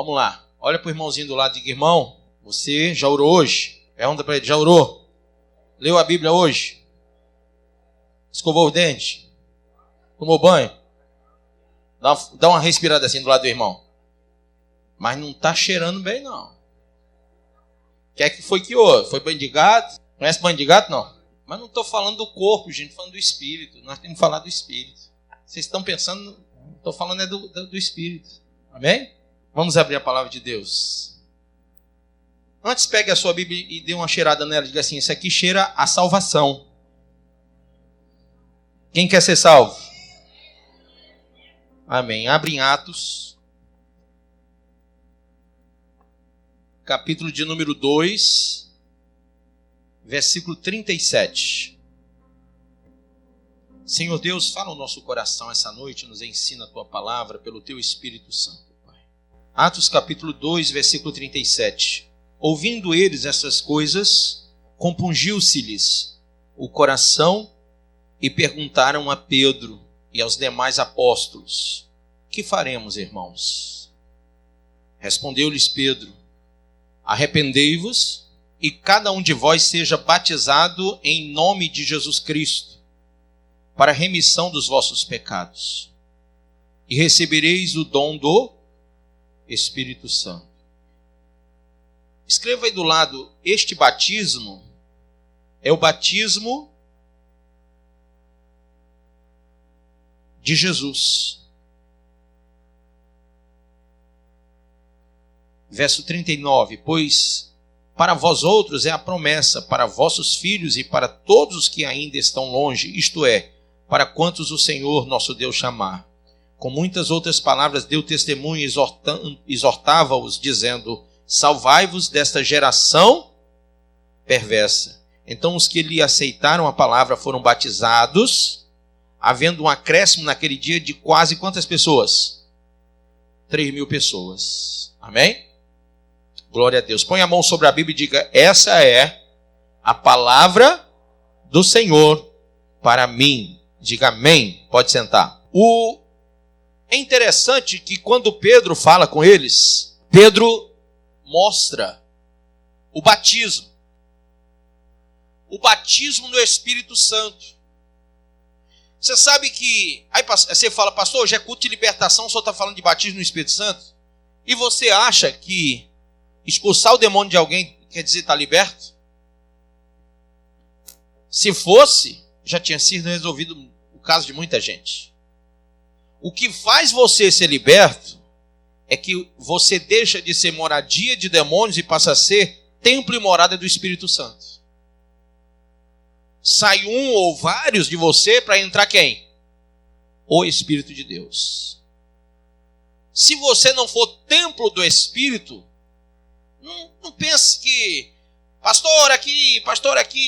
Vamos lá. Olha para o irmãozinho do lado e diga: irmão, você já orou hoje? Pergunta para ele: já orou? Leu a Bíblia hoje? Escovou o dente? Tomou banho? Dá uma respirada assim do lado do irmão. Mas não está cheirando bem, não. O que é que foi que houve? Foi banho de gato? Conhece banho de gato, não? Mas não estou falando do corpo, gente. Estou falando do espírito. Nós temos que falar do espírito. Vocês estão pensando... Estou falando do espírito. Amém? Vamos abrir a palavra de Deus. Antes, pegue a sua Bíblia e dê uma cheirada nela. Diga assim: isso aqui cheira a salvação. Quem quer ser salvo? Amém. Abre em Atos, capítulo de número 2, versículo 37. Senhor Deus, fala no nosso coração essa noite, nos ensina a Tua palavra pelo Teu Espírito Santo, Pai. Atos capítulo 2, versículo 37. Ouvindo eles essas coisas, compungiu-se-lhes o coração e perguntaram a Pedro e aos demais apóstolos: que faremos, irmãos? Respondeu-lhes Pedro: arrependei-vos e cada um de vós seja batizado em nome de Jesus Cristo, para a remissão dos vossos pecados, e recebereis o dom do Espírito Santo. Escreva aí do lado: este batismo é o batismo de Jesus. Verso 39. Pois para vós outros é a promessa, para vossos filhos e para todos os que ainda estão longe, isto é, para quantos o Senhor nosso Deus chamar. Com muitas outras palavras deu testemunho, exortava-os, dizendo: salvai-vos desta geração perversa. Então os que lhe aceitaram a palavra foram batizados, havendo um acréscimo naquele dia de quase quantas pessoas? 3.000 pessoas. Amém? Glória a Deus. Põe a mão sobre a Bíblia e diga: essa é a palavra do Senhor para mim. Diga amém. Pode sentar. É interessante que quando Pedro fala com eles, Pedro mostra o batismo. O batismo no Espírito Santo. Você sabe que... Aí você fala: pastor, hoje é culto de libertação, só está falando de batismo no Espírito Santo? E você acha que expulsar o demônio de alguém quer dizer estar liberto? Se fosse, já tinha sido resolvido o caso de muita gente. O que faz você ser liberto é que você deixa de ser moradia de demônios e passa a ser templo e morada do Espírito Santo. Sai um ou vários de você para entrar quem? O Espírito de Deus. Se você não for templo do Espírito, não pense que pastor, ora aqui,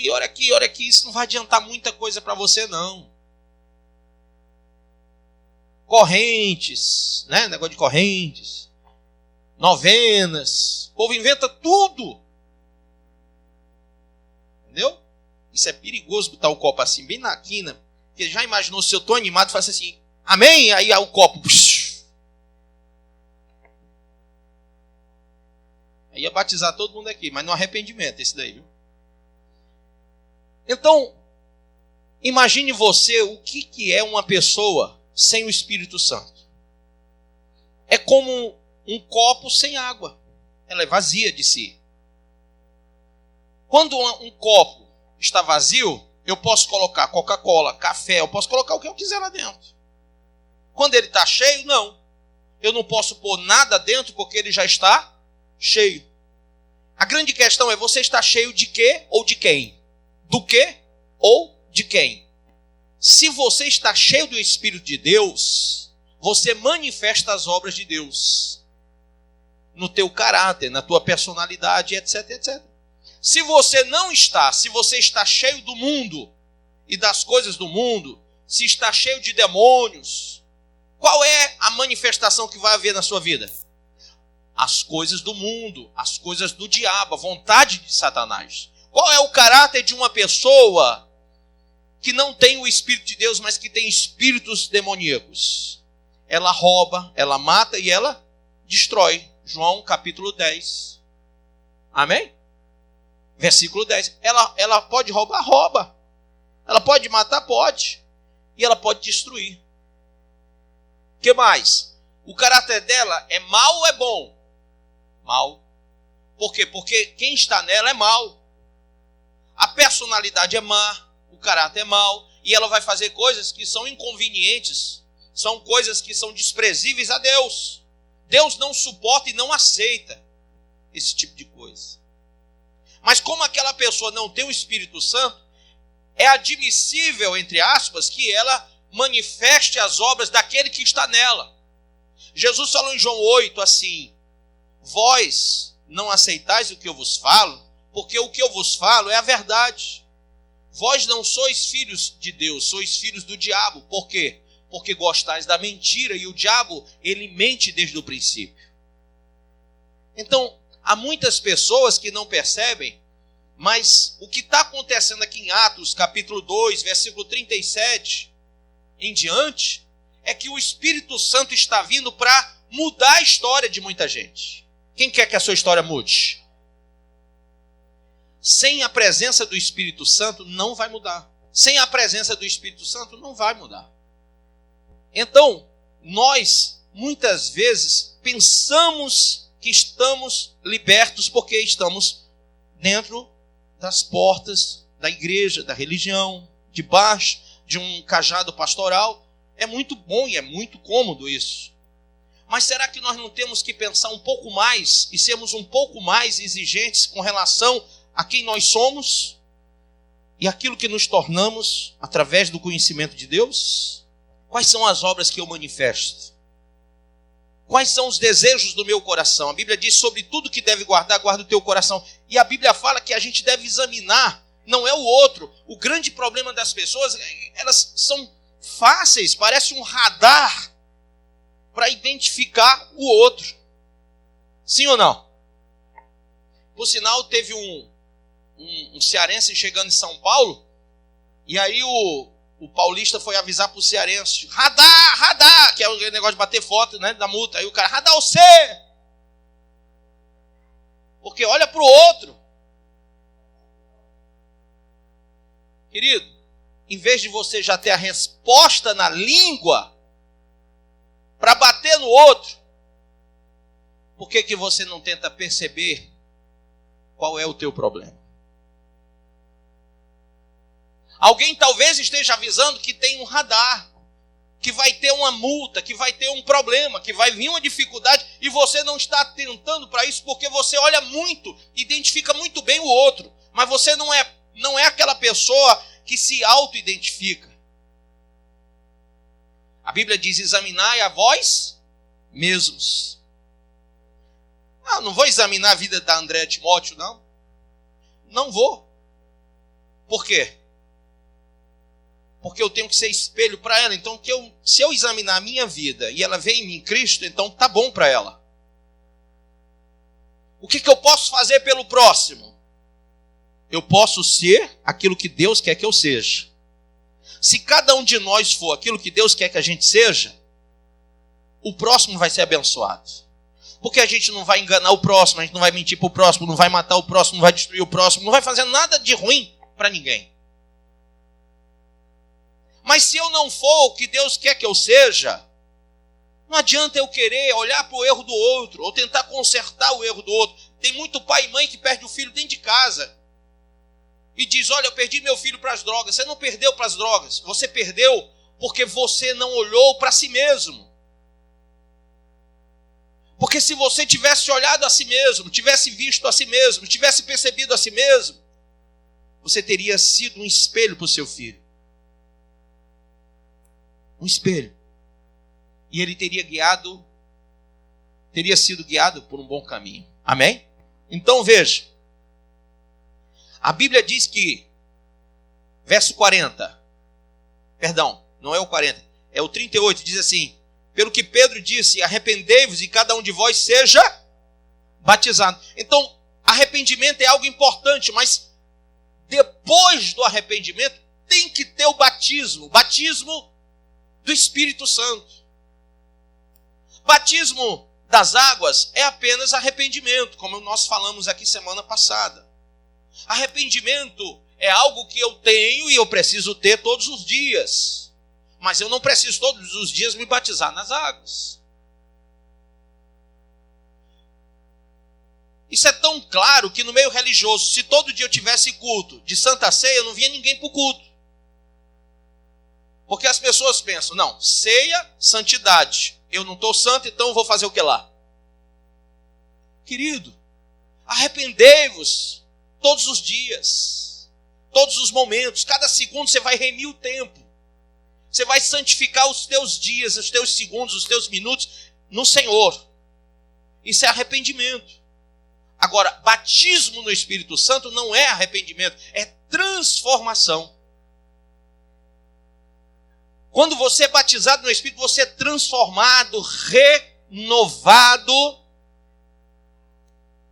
ora aqui, isso não vai adiantar muita coisa para você, não. Correntes, né? Negócio de correntes, novenas, o povo inventa tudo. Entendeu? Isso é perigoso botar o copo assim, bem na quina. Porque já imaginou, se eu estou animado, faço assim, amém? Aí o copo... Aí ia batizar todo mundo aqui, mas no arrependimento, esse daí, viu? Então, imagine você o que é uma pessoa sem o Espírito Santo. É como um copo sem água. Ela é vazia de si. Quando um copo está vazio, eu posso colocar Coca-Cola, café, eu posso colocar o que eu quiser lá dentro. Quando ele está cheio, não. Eu não posso pôr nada dentro porque ele já está cheio. A grande questão é: você está cheio de quê ou de quem? Do quê ou de quem? Se você está cheio do Espírito de Deus, você manifesta as obras de Deus no teu caráter, na tua personalidade, etc, etc. Se você não está, se você está cheio do mundo e das coisas do mundo, se está cheio de demônios, qual é a manifestação que vai haver na sua vida? As coisas do mundo, as coisas do diabo, a vontade de Satanás. Qual é o caráter de uma pessoa que não tem o Espírito de Deus, mas que tem espíritos demoníacos? Ela rouba, ela mata e ela destrói. João capítulo 10. Amém? Versículo 10. Ela pode roubar? Rouba. Ela pode matar? Pode. E ela pode destruir. O que mais? O caráter dela é mau ou é bom? Mau. Por quê? Porque quem está nela é mau. A personalidade é má, o caráter é mau, e ela vai fazer coisas que são inconvenientes, são coisas que são desprezíveis a Deus. Deus não suporta e não aceita esse tipo de coisa. Mas como aquela pessoa não tem o Espírito Santo, é admissível, entre aspas, que ela manifeste as obras daquele que está nela. Jesus falou em João 8 assim: vós não aceitais o que eu vos falo, porque o que eu vos falo é a verdade. Vós não sois filhos de Deus, sois filhos do diabo. Por quê? Porque gostais da mentira, e o diabo, ele mente desde o princípio. Então, há muitas pessoas que não percebem, mas o que está acontecendo aqui em Atos, capítulo 2, versículo 37 em diante, é que o Espírito Santo está vindo para mudar a história de muita gente. Quem quer que a sua história mude? Sem a presença do Espírito Santo, não vai mudar. Sem a presença do Espírito Santo, não vai mudar. Então, nós, muitas vezes, pensamos que estamos libertos porque estamos dentro das portas da igreja, da religião, debaixo de um cajado pastoral. É muito bom e é muito cômodo isso. Mas será que nós não temos que pensar um pouco mais e sermos um pouco mais exigentes com relação a quem nós somos e aquilo que nos tornamos através do conhecimento de Deus? Quais são as obras que eu manifesto? Quais são os desejos do meu coração? A Bíblia diz: sobre tudo que deve guardar, guarda o teu coração. E a Bíblia fala que a gente deve examinar, não é o outro. O grande problema das pessoas, elas são fáceis, parece um radar para identificar o outro. Sim ou não? Por sinal, teve um cearense chegando em São Paulo, e aí o paulista foi avisar para o cearense: radar, que é o negócio de bater foto, né, da multa. Aí o cara: radar você! Porque olha para o outro. Querido, em vez de você já ter a resposta na língua para bater no outro, por que você não tenta perceber qual é o teu problema? Alguém talvez esteja avisando que tem um radar, que vai ter uma multa, que vai ter um problema, que vai vir uma dificuldade, e você não está atentando para isso porque você olha muito, identifica muito bem o outro, mas você não é aquela pessoa que se auto-identifica. A Bíblia diz: examinai a vós mesmos. Não vou examinar a vida da Andréa Timóteo, não. Não vou. Por quê? Porque eu tenho que ser espelho para ela. Então, se eu examinar a minha vida e ela vê em mim Cristo, então tá bom para ela. O que eu posso fazer pelo próximo? Eu posso ser aquilo que Deus quer que eu seja. Se cada um de nós for aquilo que Deus quer que a gente seja, o próximo vai ser abençoado. Porque a gente não vai enganar o próximo, a gente não vai mentir para o próximo, não vai matar o próximo, não vai destruir o próximo, não vai fazer nada de ruim para ninguém. Mas se eu não for o que Deus quer que eu seja, não adianta eu querer olhar para o erro do outro, ou tentar consertar o erro do outro. Tem muito pai e mãe que perde o filho dentro de casa e diz: olha, eu perdi meu filho para as drogas. Você não perdeu para as drogas, você perdeu porque você não olhou para si mesmo. Porque se você tivesse olhado a si mesmo, tivesse visto a si mesmo, tivesse percebido a si mesmo, você teria sido um espelho para o seu filho. Um espelho. E ele teria sido guiado por um bom caminho. Amém? Então veja. A Bíblia diz que, verso 40, perdão, não é o 40, é o 38, diz assim: pelo que Pedro disse, arrependei-vos e cada um de vós seja batizado. Então, arrependimento é algo importante, mas depois do arrependimento tem que ter o batismo do Espírito Santo. Batismo das águas é apenas arrependimento, como nós falamos aqui semana passada. Arrependimento é algo que eu tenho e eu preciso ter todos os dias. Mas eu não preciso todos os dias me batizar nas águas. Isso é tão claro que no meio religioso, se todo dia eu tivesse culto de Santa Ceia, não vinha ninguém para o culto. Porque as pessoas pensam, não, ceia, santidade. Eu não estou santo, então eu vou fazer o que lá? Querido, arrependei-vos todos os dias, todos os momentos, cada segundo você vai remir o tempo. Você vai santificar os teus dias, os teus segundos, os teus minutos no Senhor. Isso é arrependimento. Agora, batismo no Espírito Santo não é arrependimento, é transformação. Quando você é batizado no Espírito, você é transformado, renovado.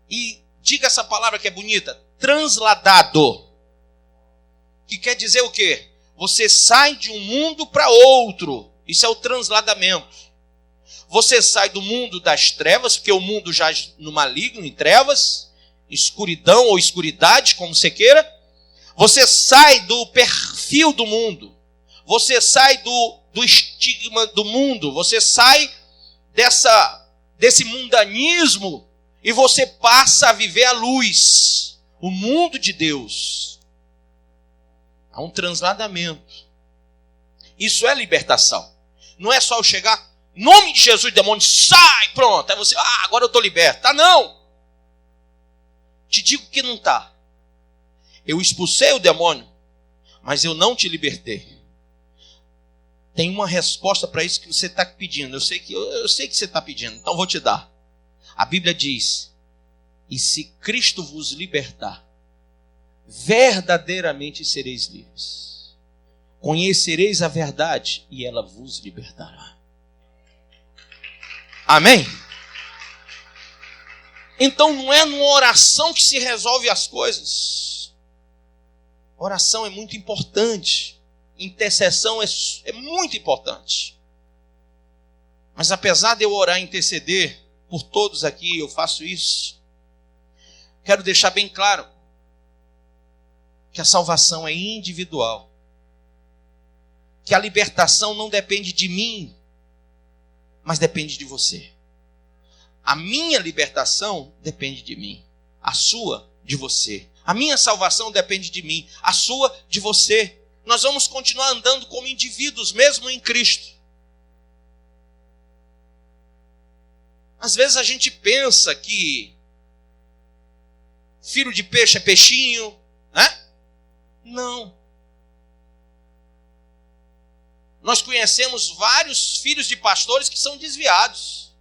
E diga essa palavra que é bonita, transladado. Que quer dizer o quê? Você sai de um mundo para outro. Isso é o transladamento. Você sai do mundo das trevas, porque o mundo jaz no maligno, em trevas, escuridão ou escuridade, como você queira. Você sai do perfil do mundo. Você sai do estigma do mundo. Você sai desse mundanismo e você passa a viver a luz, o mundo de Deus. Há um transladamento. Isso é libertação. Não é só eu chegar, em nome de Jesus, demônio, sai, pronto. Aí você, agora eu estou liberto. Tá, não. Te digo que não está. Eu expulsei o demônio, mas eu não te libertei. Tem uma resposta para isso que você está pedindo. Eu sei que você está pedindo, então vou te dar. A Bíblia diz, e se Cristo vos libertar, verdadeiramente sereis livres. Conhecereis a verdade e ela vos libertará. Amém? Então não é numa oração que se resolve as coisas. Oração é muito importante. Intercessão é muito importante. Mas apesar de eu orar e interceder por todos aqui, eu faço isso. Quero deixar bem claro que a salvação é individual. Que a libertação não depende de mim, mas depende de você. A minha libertação depende de mim. A sua, de você. A minha salvação depende de mim. A sua, de você. Nós vamos continuar andando como indivíduos, mesmo em Cristo. Às vezes a gente pensa que filho de peixe é peixinho, né? Não. Nós conhecemos vários filhos de pastores que são desviados.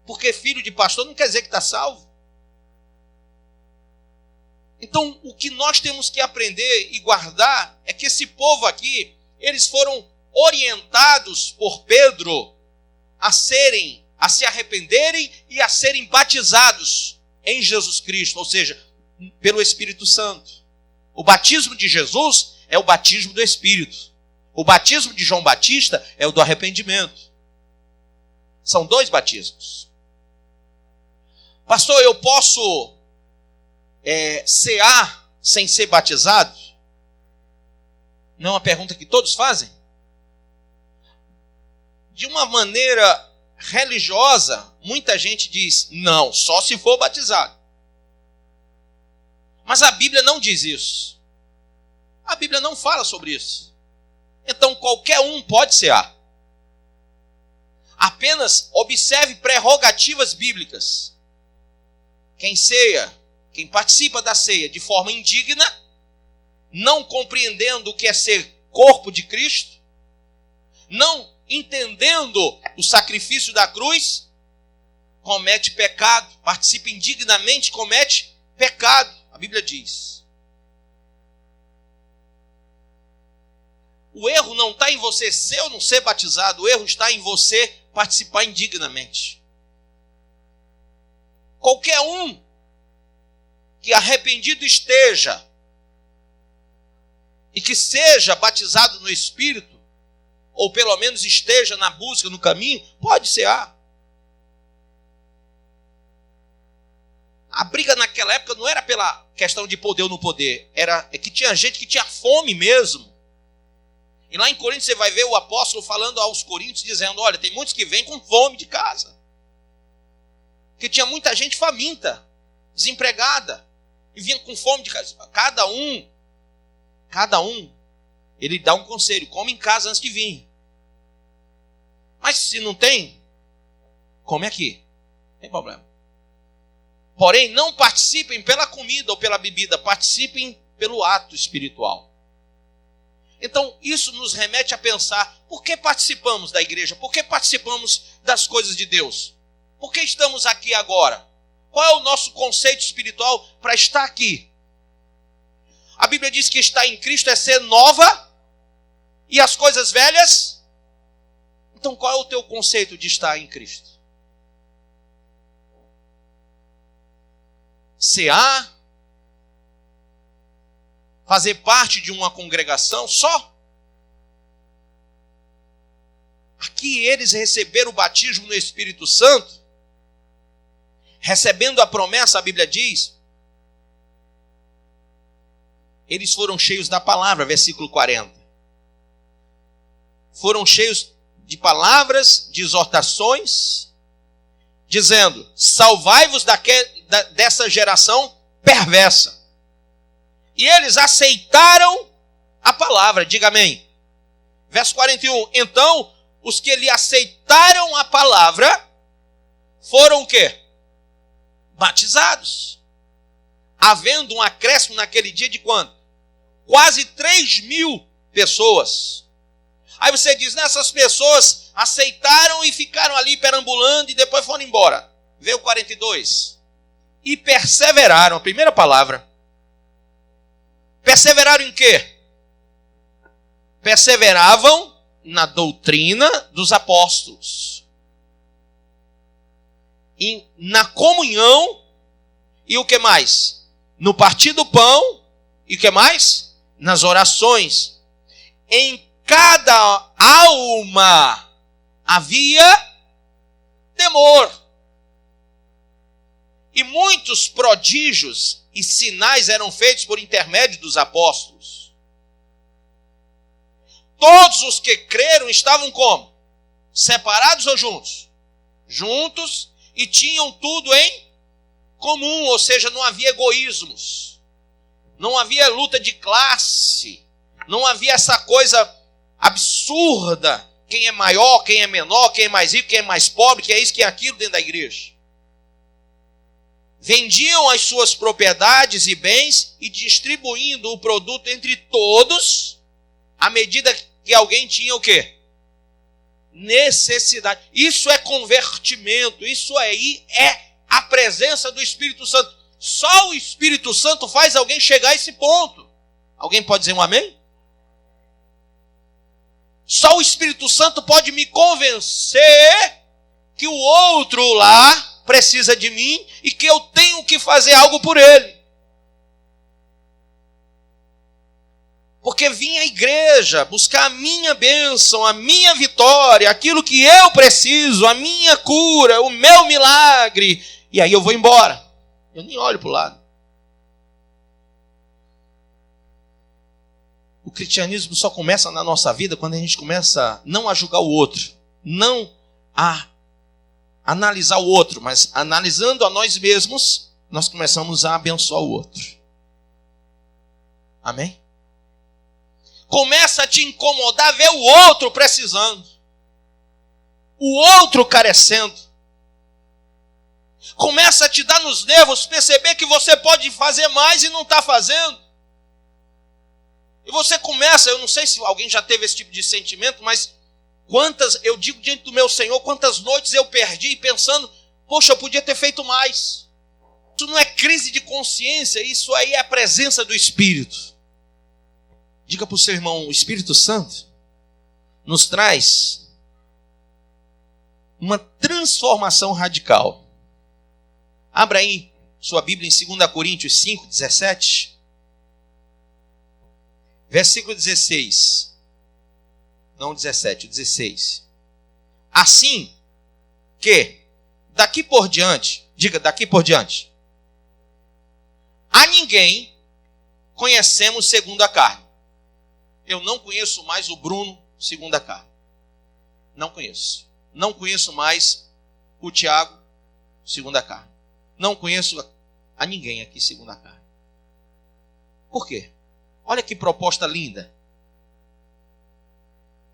Porque filho de pastor não quer dizer que está salvo. Então, o que nós temos que aprender e guardar é que esse povo aqui, eles foram orientados por Pedro a se arrependerem e a serem batizados em Jesus Cristo, ou seja, pelo Espírito Santo. O batismo de Jesus é o batismo do Espírito. O batismo de João Batista é o do arrependimento. São dois batismos. Pastor, eu posso cear sem ser batizado? Não é uma pergunta que todos fazem? De uma maneira religiosa, muita gente diz, não, só se for batizado. Mas a Bíblia não diz isso. A Bíblia não fala sobre isso. Então qualquer um pode cear. Apenas observe prerrogativas bíblicas. Quem ceia, quem participa da ceia de forma indigna, não compreendendo o que é ser corpo de Cristo, não entendendo o sacrifício da cruz, comete pecado, participa indignamente, comete pecado. A Bíblia diz. O erro não está em você ser ou não ser batizado, o erro está em você participar indignamente. Qualquer um que arrependido esteja e que seja batizado no Espírito, ou pelo menos esteja na busca, no caminho, pode cear. briga naquela época não era pela questão de poder ou não poder, era que tinha gente que tinha fome mesmo. E lá em Coríntios você vai ver o apóstolo falando aos coríntios, dizendo, olha, tem muitos que vêm com fome de casa. Porque tinha muita gente faminta, desempregada, e vinha com fome de casa. Cada um, ele dá um conselho, come em casa antes de vir. Mas se não tem, come aqui, não tem problema. Porém, não participem pela comida ou pela bebida, participem pelo ato espiritual. Então, isso nos remete a pensar, por que participamos da igreja? Por que participamos das coisas de Deus? Por que estamos aqui agora? Qual é o nosso conceito espiritual para estar aqui? A Bíblia diz que estar em Cristo é ser nova e as coisas velhas. Então, qual é o teu conceito de estar em Cristo? cear, fazer parte de uma congregação só. Aqui eles receberam o batismo no Espírito Santo, recebendo a promessa, a Bíblia diz, eles foram cheios da palavra, versículo 40. Foram cheios de palavras, de exortações, dizendo, salvai-vos dessa geração perversa. E eles aceitaram a palavra, diga amém. Verso 41, então, os que lhe aceitaram a palavra, foram o quê? Batizados. Havendo um acréscimo naquele dia de quanto? Quase 3.000 pessoas. Aí você diz, essas pessoas aceitaram e ficaram ali perambulando e depois foram embora. Vê o 42. E perseveraram, a primeira palavra. Perseveraram em quê? Perseveravam na doutrina dos apóstolos. Na comunhão e o que mais? No partir do pão e o que mais? Nas orações. Em cada alma havia temor. E muitos prodígios e sinais eram feitos por intermédio dos apóstolos. Todos os que creram estavam como? Separados ou juntos? Juntos, e tinham tudo em comum, ou seja, não havia egoísmos. Não havia luta de classe. Não havia essa coisa absurda. Quem é maior, quem é menor, quem é mais rico, quem é mais pobre, quem é isso, quem é aquilo dentro da igreja. Vendiam as suas propriedades e bens e distribuindo o produto entre todos, à medida que alguém tinha o quê? Necessidade. Isso é convertimento, isso aí é a presença do Espírito Santo. Só o Espírito Santo faz alguém chegar a esse ponto. Alguém pode dizer um amém? Só o Espírito Santo pode me convencer que o outro lá precisa de mim e que eu tenho que fazer algo por ele. Porque vim à igreja buscar a minha bênção, a minha vitória, aquilo que eu preciso, a minha cura, o meu milagre. E aí eu vou embora. Eu nem olho para o lado. O cristianismo só começa na nossa vida quando a gente começa não a julgar o outro, não a analisar o outro, mas analisando a nós mesmos, nós começamos a abençoar o outro. Amém? Começa a te incomodar ver o outro precisando, o outro carecendo. Começa a te dar nos nervos perceber que você pode fazer mais e não está fazendo. E você começa, eu não sei se alguém já teve esse tipo de sentimento, mas eu digo diante do meu Senhor, quantas noites eu perdi pensando, poxa, eu podia ter feito mais. Isso não é crise de consciência, isso aí é a presença do Espírito. Diga para o seu irmão, o Espírito Santo nos traz uma transformação radical. Abra aí sua Bíblia em 2 Coríntios 5, 17. Versículo 16. Não 17, 16. Assim que, daqui por diante, diga daqui por diante, a ninguém conhecemos segundo a carne. Eu não conheço mais o Bruno segundo a carne. Não conheço. Não conheço mais o Tiago segundo a carne. Não conheço a ninguém aqui segundo a carne. Por quê? Olha que proposta linda.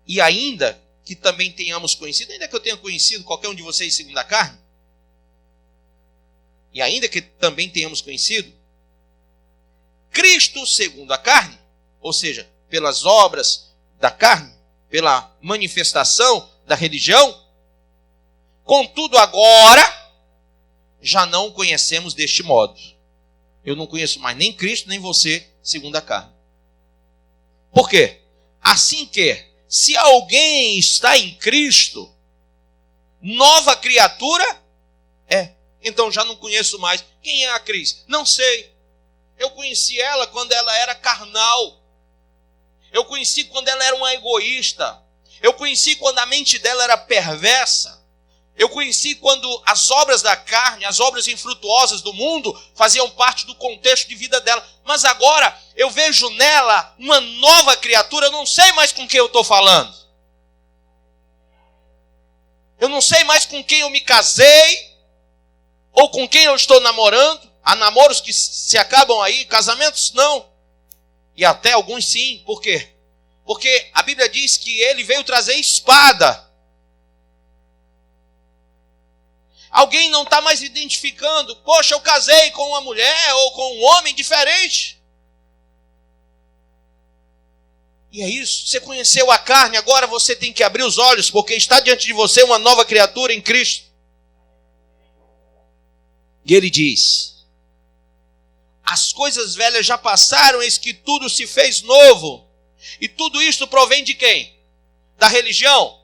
E ainda que também tenhamos conhecido, ainda que eu tenha conhecido qualquer um de vocês segundo a carne, e ainda que também tenhamos conhecido Cristo segundo a carne, ou seja, pelas obras da carne, pela manifestação da religião, contudo agora já não o conhecemos deste modo. Eu não conheço mais nem Cristo, nem você segundo a carne. Por quê? Assim que, se alguém está em Cristo, nova criatura é. Então já não conheço mais. Quem é a Cris? Não sei. Eu conheci ela quando ela era carnal. Eu conheci quando ela era uma egoísta. Eu conheci quando a mente dela era perversa. Eu conheci quando as obras da carne, as obras infrutuosas do mundo faziam parte do contexto de vida dela. Mas agora eu vejo nela uma nova criatura. Eu não sei mais com quem eu estou falando. Eu não sei mais com quem eu me casei ou com quem eu estou namorando. Há namoros que se acabam aí, casamentos não. E até alguns sim. Por quê? Porque a Bíblia diz que ele veio trazer espada. Alguém não está mais identificando. Poxa, eu casei com uma mulher ou com um homem diferente. E é isso. Você conheceu a carne, agora você tem que abrir os olhos, porque está diante de você uma nova criatura em Cristo. E ele diz: as coisas velhas já passaram, eis que tudo se fez novo. E tudo isso provém de quem? Da religião?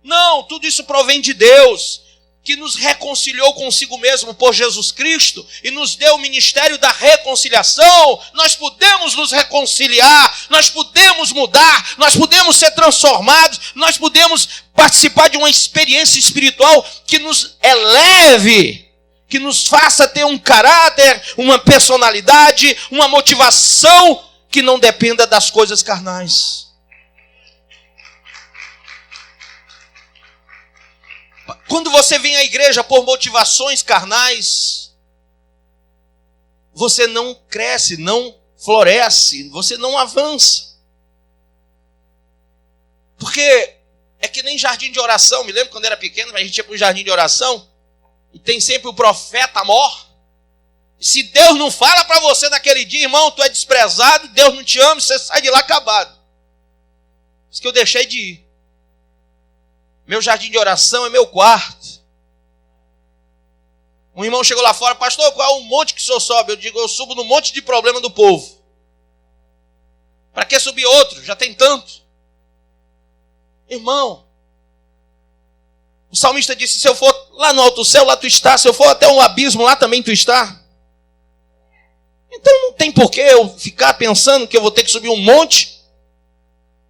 Não, tudo isso provém de Deus, que nos reconciliou consigo mesmo por Jesus Cristo e nos deu o ministério da reconciliação. Nós podemos nos reconciliar, nós podemos mudar, nós podemos ser transformados, nós podemos participar de uma experiência espiritual que nos eleve, que nos faça ter um caráter, uma personalidade, uma motivação que não dependa das coisas carnais. Quando você vem à igreja por motivações carnais, você não cresce, não floresce, você não avança. Porque é que nem jardim de oração. Me lembro quando era pequeno, a gente ia para o jardim de oração e tem sempre o profeta mor. Se Deus não fala para você naquele dia, irmão, tu é desprezado, Deus não te ama, você sai de lá acabado. Isso que eu deixei de ir. Meu jardim de oração é meu quarto. Um irmão chegou lá fora: pastor, qual é o monte que o senhor sobe? Eu digo: eu subo no monte de problema do povo. Para que subir outro? Já tem tanto. Irmão, o salmista disse: se eu for lá no alto céu, lá tu está. Se eu for até um abismo, lá também tu está. Então não tem por que eu ficar pensando que eu vou ter que subir um monte.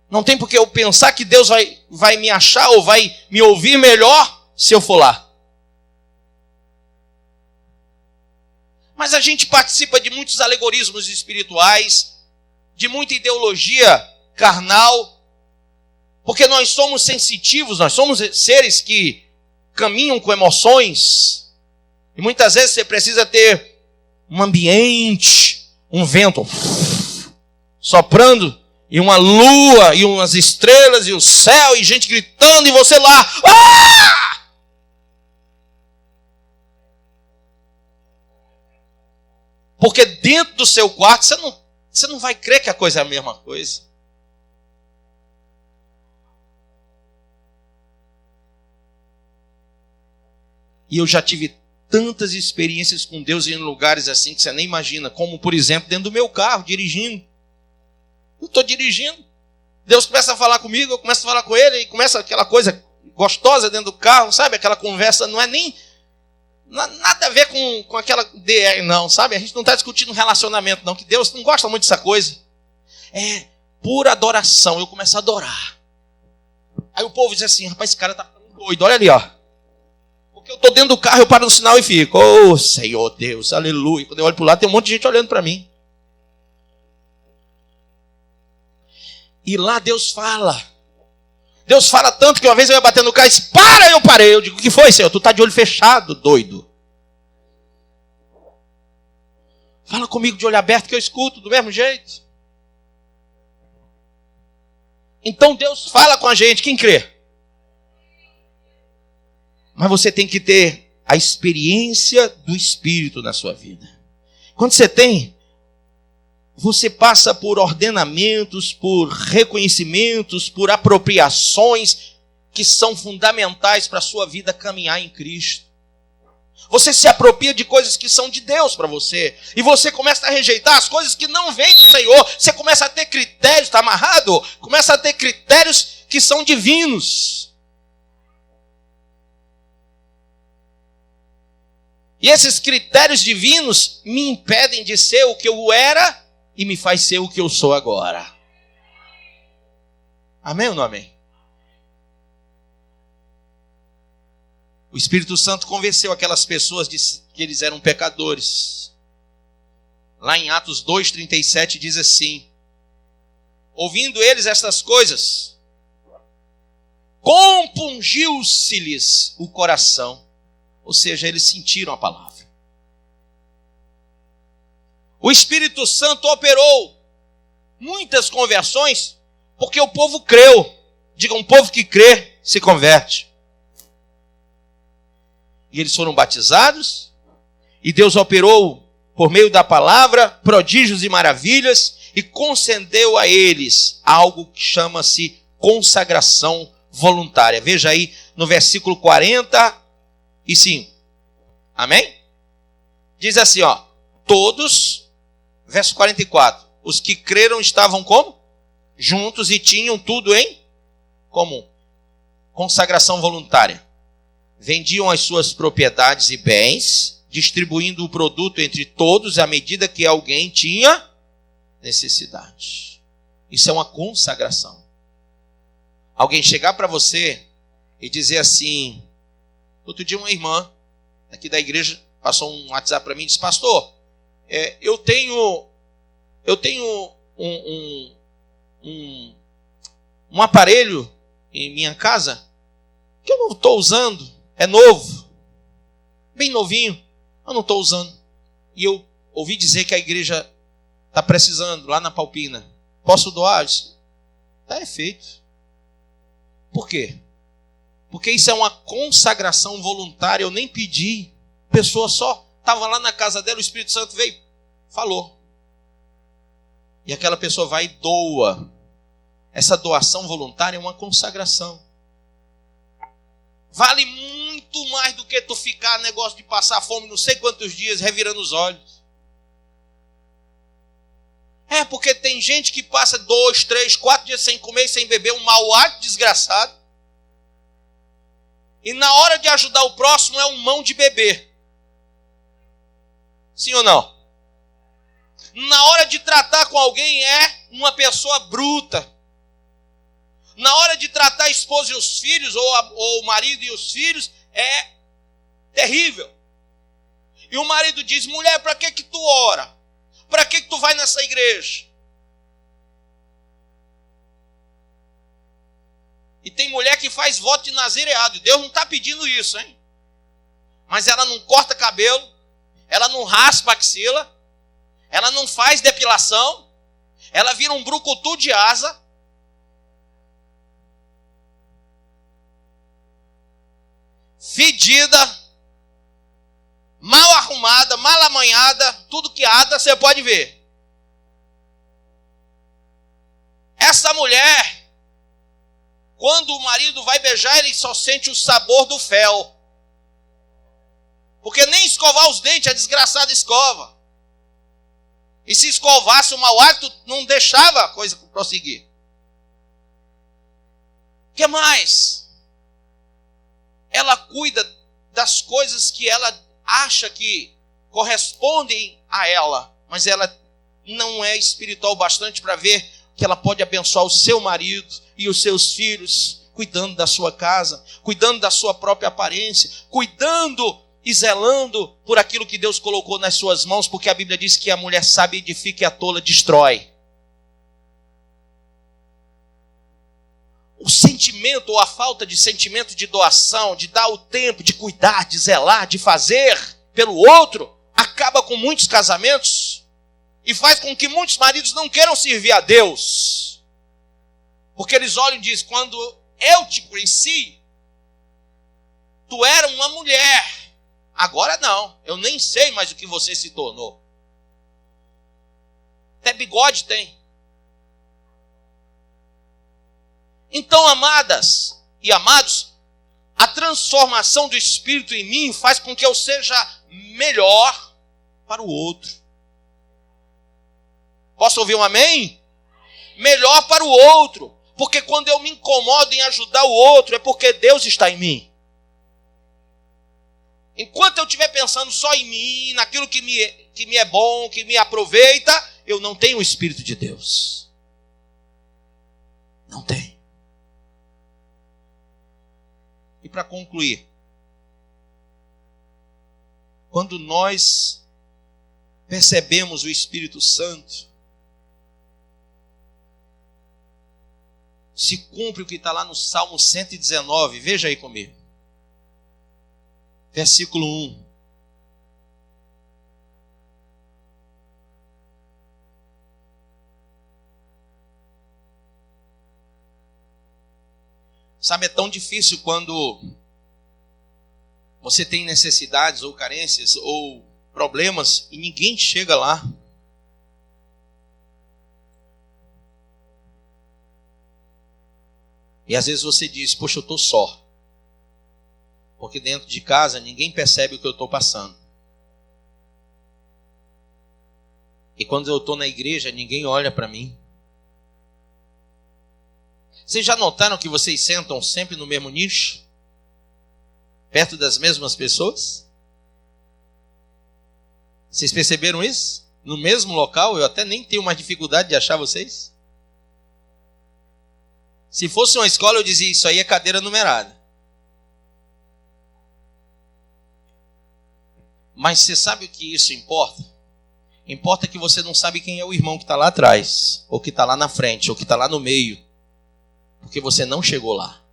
Não tem por que eu pensar que Deus vai me achar ou vai me ouvir melhor se eu for lá. Mas a gente participa de muitos alegorismos espirituais, de muita ideologia carnal, porque nós somos sensitivos, nós somos seres que caminham com emoções. E muitas vezes você precisa ter um ambiente, um vento soprando, e uma lua, e umas estrelas, e o céu, e gente gritando, e você lá. Ah! Porque dentro do seu quarto, você não vai crer que a coisa é a mesma coisa. E eu já tive tantas experiências com Deus em lugares assim que você nem imagina. Como, por exemplo, dentro do meu carro, dirigindo. Eu estou dirigindo. Deus começa a falar comigo, eu começo a falar com ele, e começa aquela coisa gostosa dentro do carro, sabe? Aquela conversa, não é nem nada a ver com aquela DR, não, sabe? A gente não está discutindo relacionamento, não, que Deus não gosta muito dessa coisa. É pura adoração, eu começo a adorar. Aí o povo diz assim: rapaz, esse cara está ficando doido, olha ali, ó. Porque eu estou dentro do carro, eu paro no sinal e fico, oh Senhor Deus, aleluia. Quando eu olho para o lado, tem um monte de gente olhando para mim. E lá Deus fala. Deus fala tanto que uma vez eu ia bater no carro e disse, para, eu parei. Eu digo, o que foi, Senhor? Tu está de olho fechado, doido. Fala comigo de olho aberto que eu escuto do mesmo jeito. Então Deus fala com a gente, quem crê? Mas você tem que ter a experiência do Espírito na sua vida. Quando você tem, você passa por ordenamentos, por reconhecimentos, por apropriações que são fundamentais para a sua vida caminhar em Cristo. Você se apropria de coisas que são de Deus para você. E você começa a rejeitar as coisas que não vêm do Senhor. Você começa a ter critérios, está amarrado? Começa a ter critérios que são divinos. E esses critérios divinos me impedem de ser o que eu era e me faz ser o que eu sou agora. Amém ou não amém? O Espírito Santo convenceu aquelas pessoas de que eles eram pecadores. Lá em Atos 2:37 diz assim: ouvindo eles estas coisas, compungiu-se-lhes o coração. Ou seja, eles sentiram a palavra. O Espírito Santo operou muitas conversões porque o povo creu. Diga, um povo que crê se converte. E eles foram batizados, e Deus operou por meio da palavra prodígios e maravilhas, e concedeu a eles algo que chama-se consagração voluntária. Veja aí no versículo 45. Amém? Diz assim, ó, todos, verso 44, os que creram estavam como? Juntos e tinham tudo em comum. Consagração voluntária. Vendiam as suas propriedades e bens, distribuindo o produto entre todos à medida que alguém tinha necessidade. Isso é uma consagração. Alguém chegar para você e dizer assim, outro dia uma irmã aqui da igreja passou um WhatsApp para mim e disse, pastor, eu tenho um aparelho em minha casa que eu não estou usando. É novo, bem novinho, eu não estou usando. E eu ouvi dizer que a igreja está precisando, lá na Palpina. Posso doar? Está feito. Por quê? Porque isso é uma consagração voluntária, eu nem pedi. A pessoa só estava lá na casa dela, o Espírito Santo veio, falou. E aquela pessoa vai e doa. Essa doação voluntária é uma consagração. Vale muito mais do que tu ficar negócio de passar fome não sei quantos dias revirando os olhos. Porque tem gente que passa 2, 3, 4 dias sem comer e sem beber, um mau hábito desgraçado. E na hora de ajudar o próximo é um mão de beber. Sim ou não? Na hora de tratar com alguém é uma pessoa bruta. Na hora de tratar a esposa e os filhos, ou o marido e os filhos, é terrível. E o marido diz, mulher, para que tu ora? Para que tu vai nessa igreja? E tem mulher que faz voto de nazireado. Deus não está pedindo isso, hein? Mas ela não corta cabelo, ela não raspa a axila, ela não faz depilação, ela vira um brucutu de asa. Fedida, mal arrumada, mal amanhada, tudo que anda, você pode ver. Essa mulher, quando o marido vai beijar, ele só sente o sabor do fel. Porque nem escovar os dentes a desgraçada escova. E se escovasse o mau hálito, não deixava a coisa prosseguir. O que mais? Ela cuida das coisas que ela acha que correspondem a ela, mas ela não é espiritual bastante para ver que ela pode abençoar o seu marido e os seus filhos cuidando da sua casa, cuidando da sua própria aparência, cuidando e zelando por aquilo que Deus colocou nas suas mãos, porque a Bíblia diz que a mulher sábia edifica e a tola destrói. O sentimento ou a falta de sentimento de doação, de dar o tempo, de cuidar, de zelar, de fazer pelo outro, acaba com muitos casamentos e faz com que muitos maridos não queiram servir a Deus. Porque eles olham e dizem, quando eu te conheci, tu era uma mulher. Agora não, eu nem sei mais o que você se tornou. Até bigode tem. Então, amadas e amados, a transformação do Espírito em mim faz com que eu seja melhor para o outro. Posso ouvir um amém? Melhor para o outro. Porque quando eu me incomodo em ajudar o outro, é porque Deus está em mim. Enquanto eu estiver pensando só em mim, naquilo que me é bom, que me aproveita, eu não tenho o Espírito de Deus. Não tenho. E para concluir, quando nós percebemos o Espírito Santo, se cumpre o que está lá no Salmo 119, veja aí comigo. Versículo 1. Sabe, é tão difícil quando você tem necessidades ou carências ou problemas e ninguém chega lá. E às vezes você diz, poxa, eu estou só. Porque dentro de casa ninguém percebe o que eu estou passando. E quando eu estou na igreja, ninguém olha para mim. Vocês já notaram que vocês sentam sempre no mesmo nicho? Perto das mesmas pessoas? Vocês perceberam isso? No mesmo local, eu até nem tenho mais dificuldade de achar vocês. Se fosse uma escola, eu dizia, isso aí é cadeira numerada. Mas você sabe o que isso importa? Importa que você não sabe quem é o irmão que está lá atrás, ou que está lá na frente, ou que está lá no meio. Porque você não chegou lá.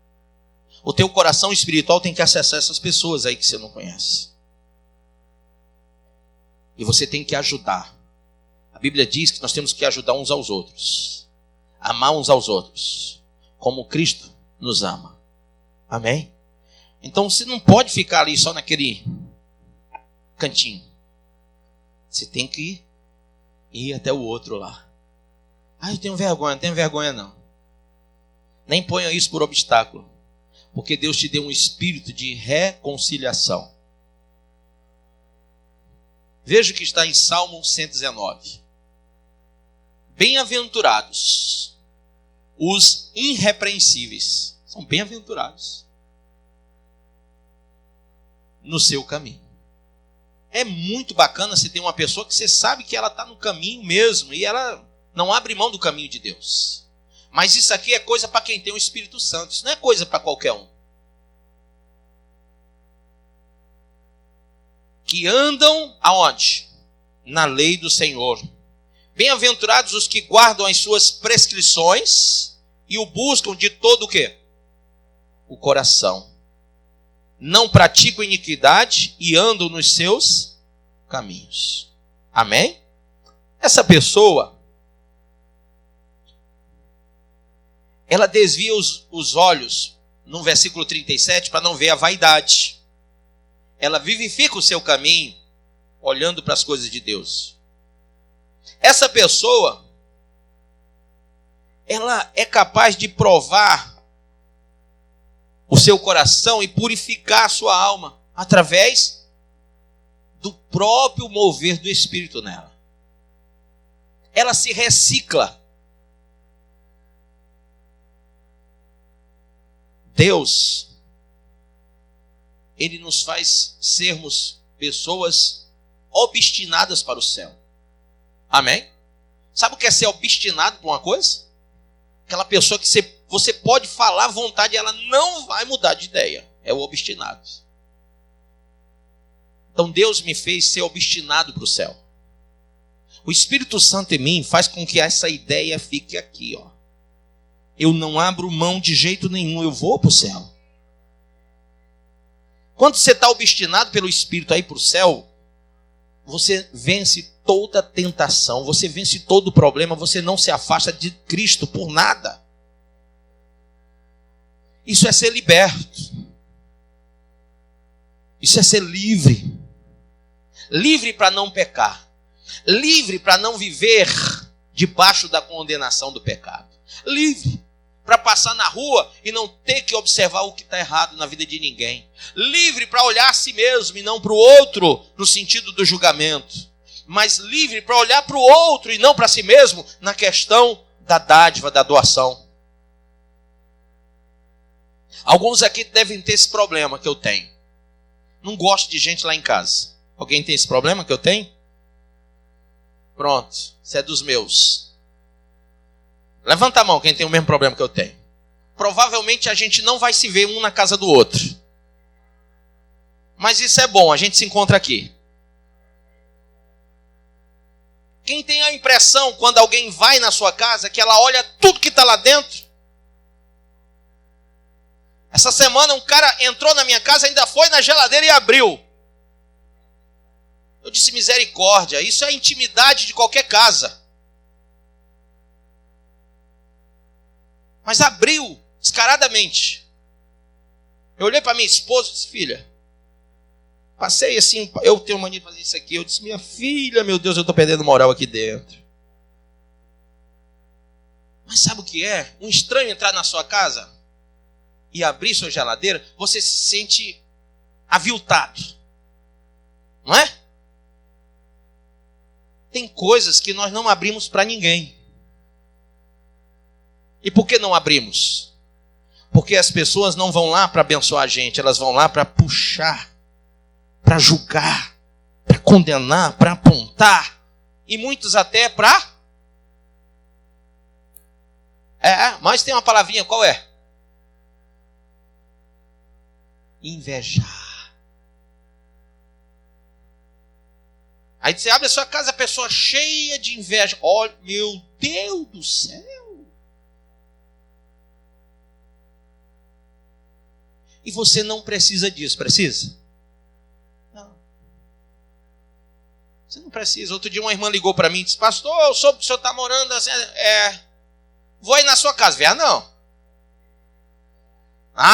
O teu coração espiritual tem que acessar essas pessoas aí que você não conhece. E você tem que ajudar. A Bíblia diz que nós temos que ajudar uns aos outros. Amar uns aos outros. Como Cristo nos ama. Amém? Então você não pode ficar ali só naquele cantinho. Você tem que ir até o outro lá. Ah, eu tenho vergonha. Não tenho vergonha não. Nem ponha isso por obstáculo. Porque Deus te deu um espírito de reconciliação. Veja o que está em Salmo 119. Bem-aventurados os irrepreensíveis. São bem-aventurados no seu caminho. É muito bacana se tem uma pessoa que você sabe que ela está no caminho mesmo e ela não abre mão do caminho de Deus. Mas isso aqui é coisa para quem tem o Espírito Santo. Isso não é coisa para qualquer um. Que andam aonde? Na lei do Senhor. Bem-aventurados os que guardam as suas prescrições e o buscam de todo o quê? O coração. Não praticam iniquidade e andam nos seus caminhos. Amém? Essa pessoa, ela desvia os olhos, no versículo 37, para não ver a vaidade. Ela vivifica o seu caminho, olhando para as coisas de Deus. Essa pessoa, ela é capaz de provar o seu coração e purificar a sua alma, através do próprio mover do Espírito nela. Ela se recicla. Deus, Ele nos faz sermos pessoas obstinadas para o céu. Amém? Sabe o que é ser obstinado por uma coisa? Aquela pessoa que você você pode falar à vontade, ela não vai mudar de ideia. É o obstinado. Então Deus me fez ser obstinado para o céu. O Espírito Santo em mim faz com que essa ideia fique aqui, ó. Eu não abro mão de jeito nenhum, eu vou para o céu. Quando você está obstinado pelo Espírito aí para o céu, você vence toda tentação, você vence todo problema, você não se afasta de Cristo por nada. Isso é ser liberto. Isso é ser livre. Livre para não pecar. Livre para não viver debaixo da condenação do pecado. Livre para passar na rua e não ter que observar o que está errado na vida de ninguém. Livre para olhar a si mesmo e não para o outro no sentido do julgamento. Mas livre para olhar para o outro e não para si mesmo na questão da dádiva, da doação. Alguns aqui devem ter esse problema que eu tenho. Não gosto de gente lá em casa. Alguém tem esse problema que eu tenho? Pronto, isso é dos meus. Levanta a mão quem tem o mesmo problema que eu tenho. Provavelmente a gente não vai se ver um na casa do outro. Mas isso é bom, a gente se encontra aqui. Quem tem a impressão quando alguém vai na sua casa que ela olha tudo que está lá dentro? Essa semana um cara entrou na minha casa, ainda foi na geladeira e abriu. Eu disse, misericórdia, isso é a intimidade de qualquer casa. Mas abriu, descaradamente. Eu olhei para minha esposa e disse, filha, passei assim, eu tenho mania de fazer isso aqui. Eu disse, minha filha, meu Deus, eu estou perdendo moral aqui dentro. Mas sabe o que é? Um estranho entrar na sua casa e abrir sua geladeira, você se sente aviltado. Não é? Tem coisas que nós não abrimos para ninguém. E por que não abrimos? Porque as pessoas não vão lá para abençoar a gente, elas vão lá para puxar, para julgar, para condenar, para apontar. E muitos até para... mas tem uma palavrinha, qual é? Invejar. Aí você abre a sua casa, a pessoa cheia de inveja. Olha, meu Deus do céu. E você não precisa disso, precisa? Não. Você não precisa. Outro dia uma irmã ligou para mim e disse, pastor, eu soube que o senhor está morando assim, vou aí na sua casa. Venha não.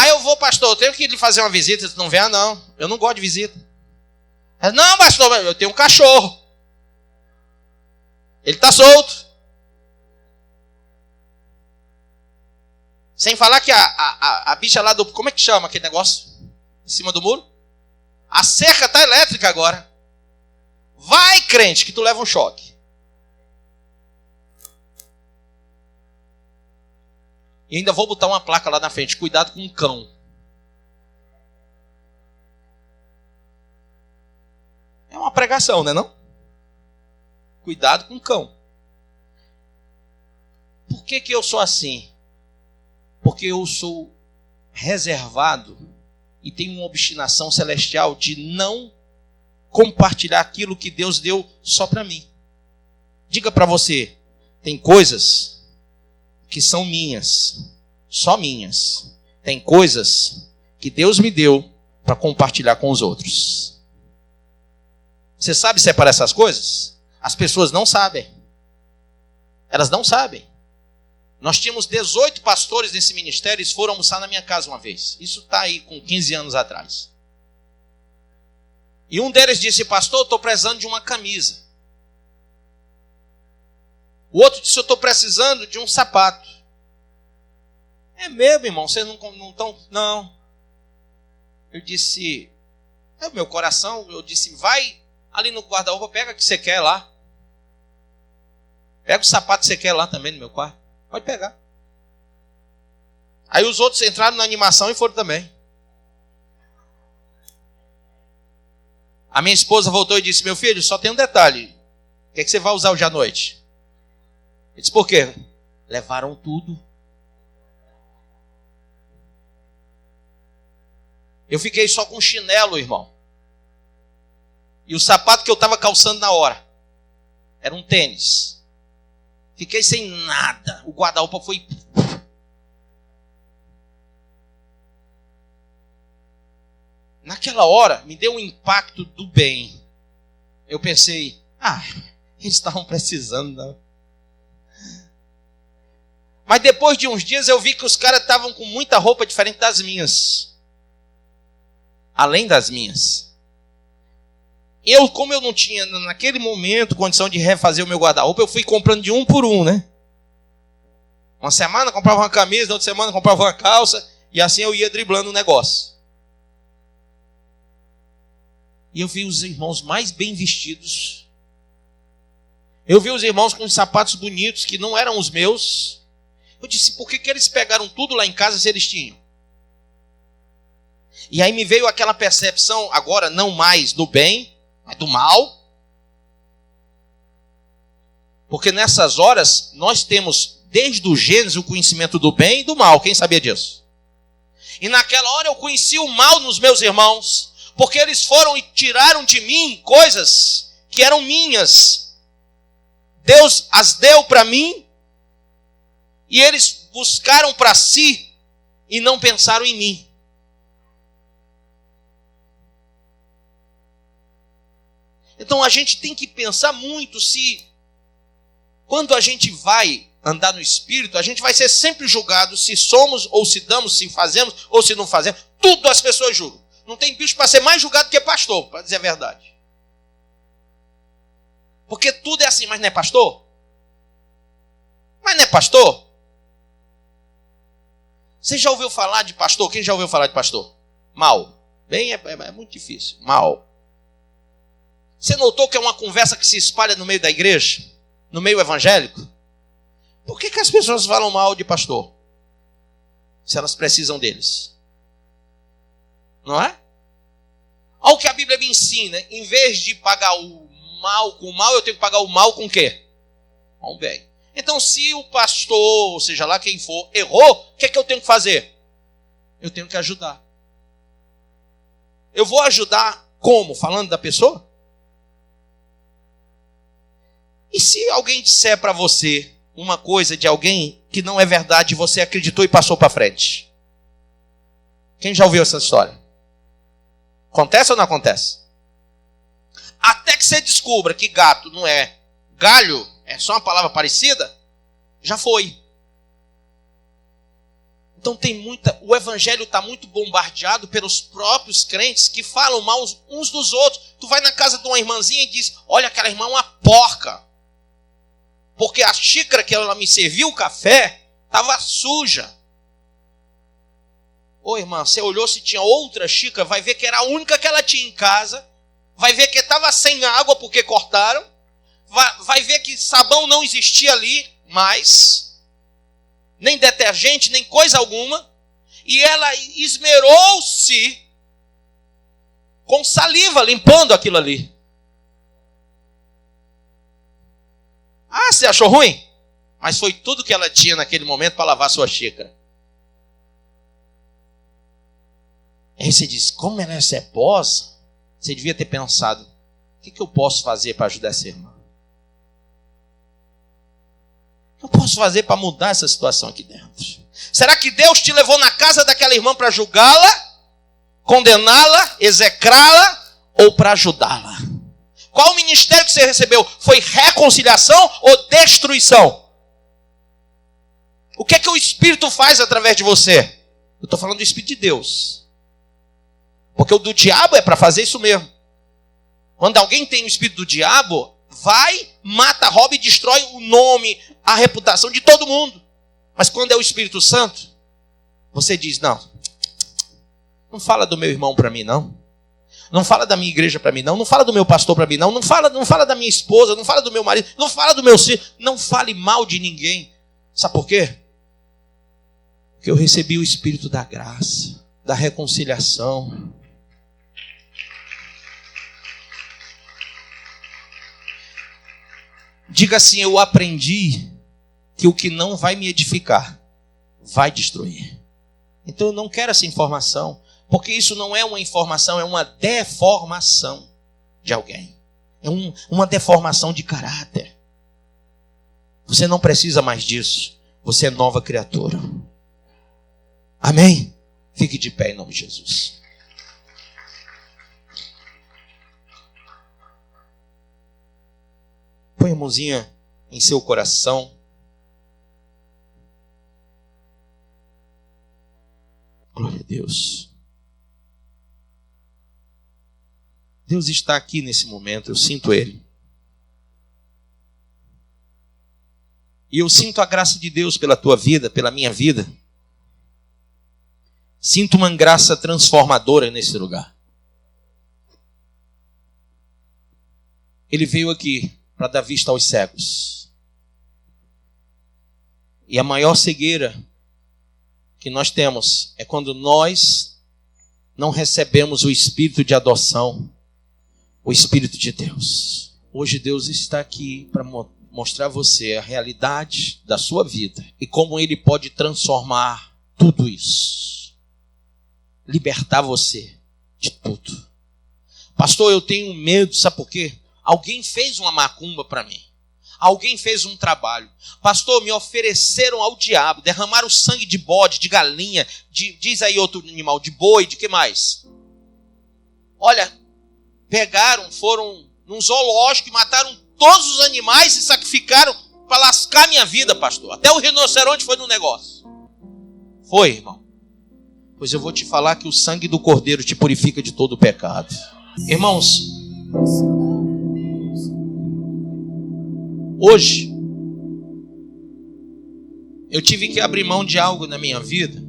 Eu vou, pastor, eu tenho que lhe fazer uma visita. Não venha não, eu não gosto de visita. Não, pastor, eu tenho um cachorro. Ele está solto. Sem falar que a bicha lá do... Como é que chama aquele negócio? Em cima do muro? A cerca está elétrica agora. Vai, crente, que tu leva um choque. E ainda vou botar uma placa lá na frente. Cuidado com o cão. É uma pregação, né não? Cuidado com o cão. Por que eu sou assim? Porque eu sou reservado e tenho uma obstinação celestial de não compartilhar aquilo que Deus deu só para mim. Diga para você, tem coisas que são minhas, só minhas. Tem coisas que Deus me deu para compartilhar com os outros. Você sabe separar essas coisas? As pessoas não sabem. Elas não sabem. Nós tínhamos 18 pastores nesse ministério, eles foram almoçar na minha casa uma vez. Isso está aí com 15 anos atrás. E um deles disse, pastor, eu estou precisando de uma camisa. O outro disse, eu estou precisando de um sapato. É mesmo, irmão? Vocês não estão... Não. Eu disse, é o meu coração. Eu disse, vai ali no guarda-roupa, pega o que você quer lá. Pega o sapato que você quer lá também no meu quarto. Pode pegar. Aí os outros entraram na animação e foram também. A minha esposa voltou e disse, meu filho, só tem um detalhe. O que é que você vai usar hoje à noite? Ele disse, por quê? Levaram tudo. Eu fiquei só com chinelo, irmão. E o sapato que eu estava calçando na hora era um tênis. Fiquei sem nada. O guarda-roupa foi... Naquela hora, me deu um impacto do bem. Eu pensei, eles estavam precisando, não? Mas depois de uns dias eu vi que os caras estavam com muita roupa diferente das minhas. Além das minhas. Como eu não tinha, naquele momento, condição de refazer o meu guarda-roupa, eu fui comprando de um por um, né? Uma semana eu comprava uma camisa, na outra semana eu comprava uma calça, e assim eu ia driblando o negócio. E eu vi os irmãos mais bem vestidos. Eu vi os irmãos com sapatos bonitos, que não eram os meus. Eu disse, por que eles pegaram tudo lá em casa se eles tinham? E aí me veio aquela percepção, agora não mais do bem, mas do mal. Porque nessas horas, nós temos, desde o Gênesis, o conhecimento do bem e do mal. Quem sabia disso? E naquela hora eu conheci o mal nos meus irmãos, porque eles foram e tiraram de mim coisas que eram minhas. Deus as deu para mim, e eles buscaram para si e não pensaram em mim. Então a gente tem que pensar muito se, quando a gente vai andar no Espírito, a gente vai ser sempre julgado se somos ou se damos, se fazemos ou se não fazemos. Tudo as pessoas julgam. Não tem bicho para ser mais julgado que pastor, para dizer a verdade. Porque tudo é assim, mas não é pastor? Mas não é pastor? Você já ouviu falar de pastor? Quem já ouviu falar de pastor? Mal. Bem, é muito difícil. Mal. Você notou que é uma conversa que se espalha no meio da igreja? No meio evangélico? Por que as pessoas falam mal de pastor? Se elas precisam deles. Não é? Olha o que a Bíblia me ensina. Em vez de pagar o mal com o mal, eu tenho que pagar o mal com o quê? Com o bem. Então, se o pastor, ou seja lá quem for, errou, o que é que eu tenho que fazer? Eu tenho que ajudar. Eu vou ajudar como? Falando da pessoa? E se alguém disser para você uma coisa de alguém que não é verdade, você acreditou e passou para frente? Quem já ouviu essa história? Acontece ou não acontece? Até que você descubra que gato não é galho, é só uma palavra parecida, já foi. Então o evangelho está muito bombardeado pelos próprios crentes que falam mal uns dos outros. Tu vai na casa de uma irmãzinha e diz, olha, aquela irmã é uma porca. Porque a xícara que ela me serviu o café estava suja. Ô irmã, você olhou se tinha outra xícara, vai ver que era a única que ela tinha em casa. Vai ver que estava sem água porque cortaram. Vai ver que sabão não existia ali mais. Nem detergente, nem coisa alguma. E ela esmerou-se com saliva limpando aquilo ali. Ah, você achou ruim? Mas foi tudo que ela tinha naquele momento para lavar sua xícara. Aí você diz, como ela é cebosa, você devia ter pensado, o que eu posso fazer para ajudar essa irmã? O que eu posso fazer para mudar essa situação aqui dentro? Será que Deus te levou na casa daquela irmã para julgá-la, condená-la, execrá-la ou para ajudá-la? Qual o ministério que você recebeu? Foi reconciliação ou destruição? O que é que o Espírito faz através de você? Eu estou falando do Espírito de Deus. Porque o do diabo é para fazer isso mesmo. Quando alguém tem o Espírito do diabo, vai, mata, rouba e destrói o nome, a reputação de todo mundo. Mas quando é o Espírito Santo, você diz, não fala do meu irmão para mim, não. Não fala da minha igreja para mim, não. Não fala do meu pastor para mim, não. Não fala da minha esposa, não fala do meu marido, não fala do meu filho. Não fale mal de ninguém. Sabe por quê? Porque eu recebi o Espírito da graça, da reconciliação. Diga assim, eu aprendi que o que não vai me edificar, vai destruir. Então eu não quero essa informação. Porque isso não é uma informação, é uma deformação de alguém. É uma deformação de caráter. Você não precisa mais disso. Você é nova criatura. Amém? Fique de pé em nome de Jesus. Põe a mãozinha em seu coração. Glória a Deus. Deus está aqui nesse momento, eu sinto Ele. E eu sinto a graça de Deus pela tua vida, pela minha vida. Sinto uma graça transformadora nesse lugar. Ele veio aqui para dar vista aos cegos. E a maior cegueira que nós temos é quando nós não recebemos o Espírito de adoção, o Espírito de Deus. Hoje Deus está aqui para mostrar a você a realidade da sua vida e como Ele pode transformar tudo isso. Libertar você de tudo. Pastor, eu tenho medo, sabe por quê? Alguém fez uma macumba para mim. Alguém fez um trabalho. Pastor, me ofereceram ao diabo, derramaram sangue de bode, de galinha, diz aí outro animal, de boi, de que mais? Olha, pegaram, foram num zoológico e mataram todos os animais e sacrificaram para lascar minha vida, pastor. Até o rinoceronte foi no negócio. Foi, irmão. Pois eu vou te falar que o sangue do Cordeiro te purifica de todo o pecado. Irmãos, hoje, eu tive que abrir mão de algo na minha vida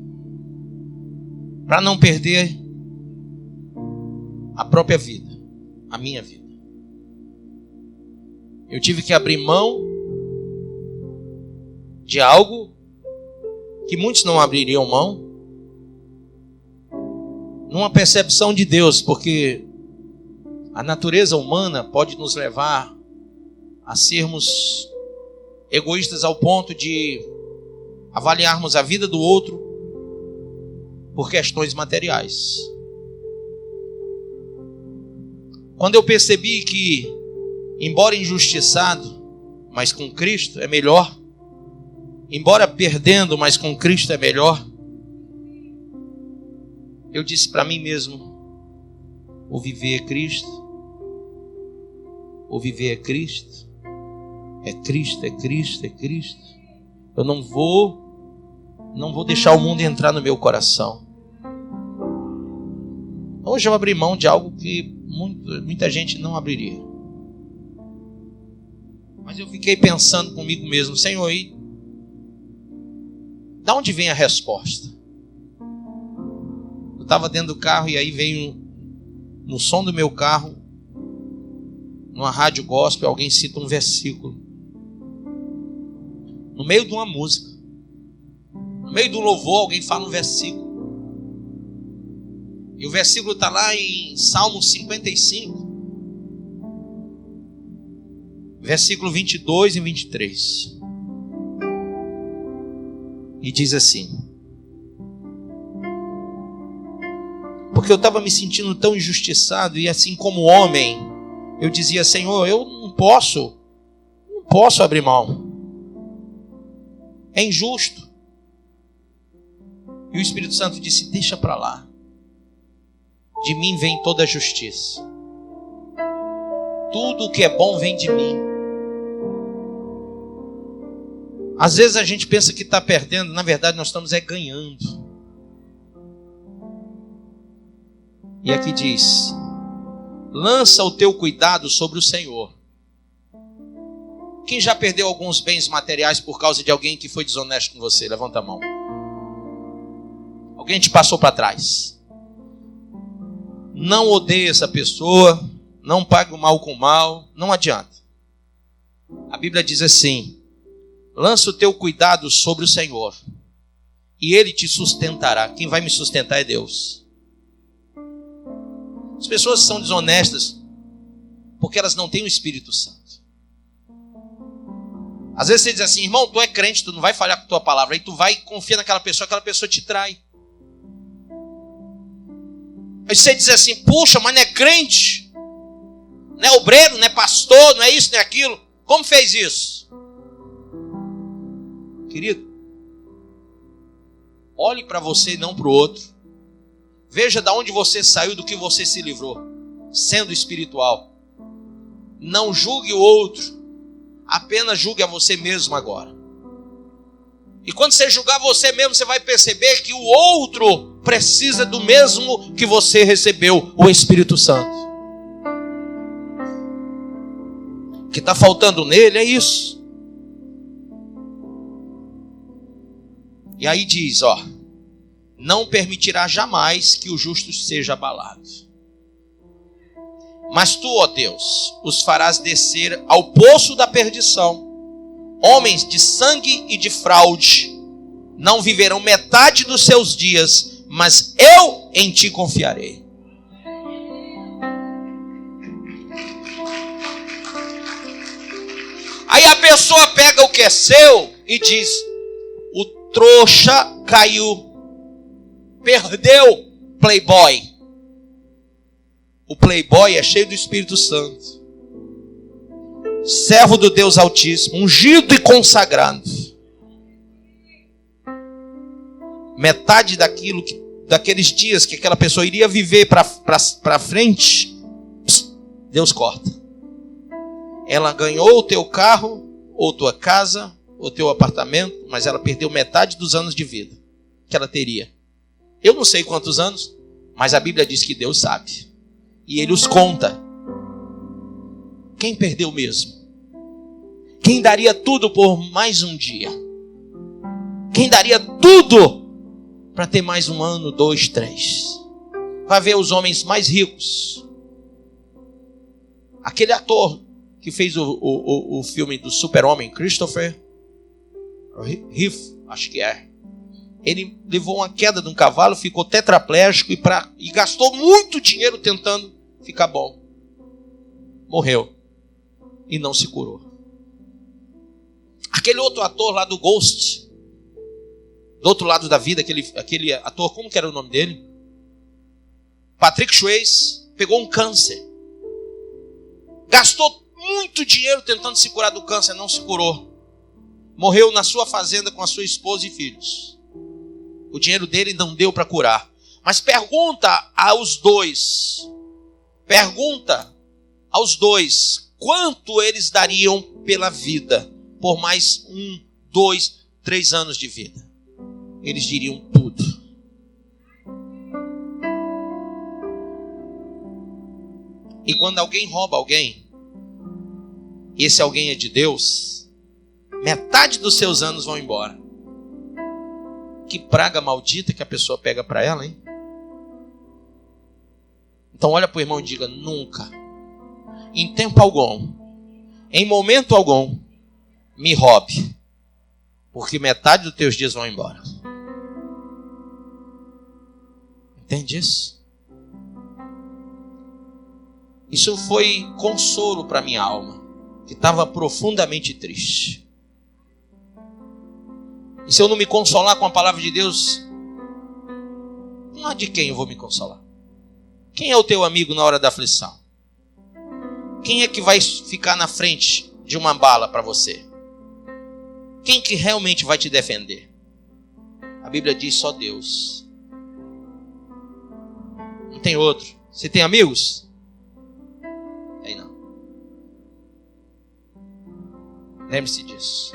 para não perder a própria vida, a minha vida. Eu tive que abrir mão de algo que muitos não abririam mão, numa percepção de Deus, porque a natureza humana pode nos levar a sermos egoístas ao ponto de avaliarmos a vida do outro por questões materiais. Quando eu percebi que, embora injustiçado, mas com Cristo é melhor, embora perdendo, mas com Cristo é melhor, eu disse para mim mesmo: o viver é Cristo, o viver é Cristo. É Cristo, é Cristo, é Cristo. Eu não vou deixar o mundo entrar no meu coração. Hoje eu abri mão de algo que muita gente não abriria. Mas eu fiquei pensando comigo mesmo: Senhor, e da onde vem a resposta? Eu estava dentro do carro e aí veio no som do meu carro, numa rádio gospel, alguém cita um versículo. No meio de uma música, no meio de um louvor, alguém fala um versículo. E o versículo está lá em Salmo 55, versículo 22 e 23. E diz assim: porque eu estava me sentindo tão injustiçado, e assim como homem, eu dizia: Senhor, eu não posso abrir mão. É injusto. E o Espírito Santo disse: deixa para lá. De mim vem toda a justiça. Tudo o que é bom vem de mim. Às vezes a gente pensa que está perdendo, na verdade nós estamos ganhando. E aqui diz: lança o teu cuidado sobre o Senhor. Quem já perdeu alguns bens materiais por causa de alguém que foi desonesto com você? Levanta a mão. Alguém te passou para trás. Não odeie essa pessoa, não pague o mal com o mal, não adianta. A Bíblia diz assim: lança o teu cuidado sobre o Senhor, e Ele te sustentará. Quem vai me sustentar é Deus. As pessoas são desonestas porque elas não têm o Espírito Santo. Às vezes você diz assim: irmão, tu é crente, tu não vai falhar com a tua palavra. Aí tu vai e confia naquela pessoa, aquela pessoa te trai. Aí você diz assim, puxa, mas não é crente, não é obreiro, não é pastor, não é isso, não é aquilo. Como fez isso? Querido, olhe para você e não para o outro. Veja de onde você saiu, do que você se livrou, sendo espiritual. Não julgue o outro, apenas julgue a você mesmo agora. E quando você julgar você mesmo, você vai perceber que o outro precisa do mesmo que você recebeu, o Espírito Santo. O que está faltando nele é isso. E aí diz, não permitirá jamais que o justo seja abalado. Mas tu, ó Deus, os farás descer ao poço da perdição. Homens de sangue e de fraude não viverão metade dos seus dias, mas eu em ti confiarei. Aí a pessoa pega o que é seu e diz, o trouxa caiu, perdeu playboy. O playboy é cheio do Espírito Santo, servo do Deus Altíssimo, ungido e consagrado. Metade daqueles dias que aquela pessoa iria viver para frente, Deus corta. Ela ganhou o teu carro, ou tua casa, ou teu apartamento, mas ela perdeu metade dos anos de vida que ela teria. Eu não sei quantos anos, mas a Bíblia diz que Deus sabe. E Ele os conta. Quem perdeu mesmo? Quem daria tudo por mais um dia? Quem daria tudo para ter mais um ano, 2, 3? Vai ver os homens mais ricos. Aquele ator que fez o filme do Super-Homem, Christopher Reeve, acho que é. Ele levou uma queda de um cavalo, ficou tetraplégico e gastou muito dinheiro tentando ficar bom. Morreu. E não se curou. Aquele outro ator lá do Ghost, do outro lado da vida, aquele ator, como que era o nome dele? Patrick Swayze, pegou um câncer. Gastou muito dinheiro tentando se curar do câncer, não se curou. Morreu na sua fazenda com a sua esposa e filhos. O dinheiro dele não deu para curar. Mas pergunta aos dois, quanto eles dariam pela vida, por mais 1, 2, 3 anos de vida? Eles diriam tudo. E quando alguém rouba alguém, e esse alguém é de Deus, metade dos seus anos vão embora. Que praga maldita que a pessoa pega para ela, hein? Então olha para o irmão e diga, nunca, em tempo algum, em momento algum, me roube, porque metade dos teus dias vão embora. Entende isso? Isso foi consolo para minha alma, que estava profundamente triste. E se eu não me consolar com a palavra de Deus, não há de quem eu vou me consolar. Quem é o teu amigo na hora da aflição? Quem é que vai ficar na frente de uma bala para você? Quem que realmente vai te defender? A Bíblia diz só Deus. Não tem outro. Você tem amigos? Aí não. Lembre-se disso.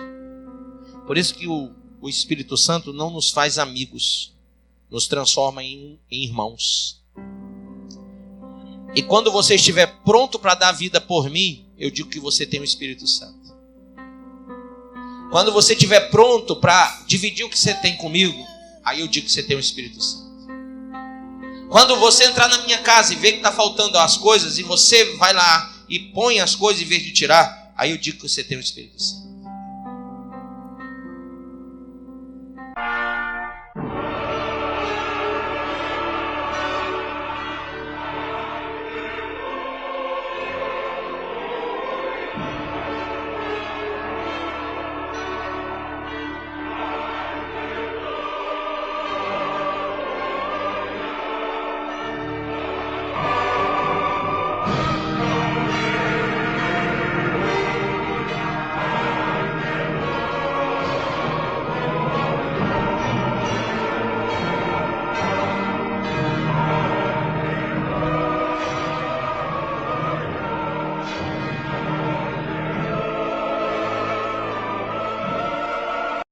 Por isso que o Espírito Santo não nos faz amigos, nos transforma em irmãos. E quando você estiver pronto para dar vida por mim, eu digo que você tem o Espírito Santo. Quando você estiver pronto para dividir o que você tem comigo, aí eu digo que você tem o Espírito Santo. Quando você entrar na minha casa e ver que está faltando as coisas, e você vai lá e põe as coisas em vez de tirar, aí eu digo que você tem o Espírito Santo.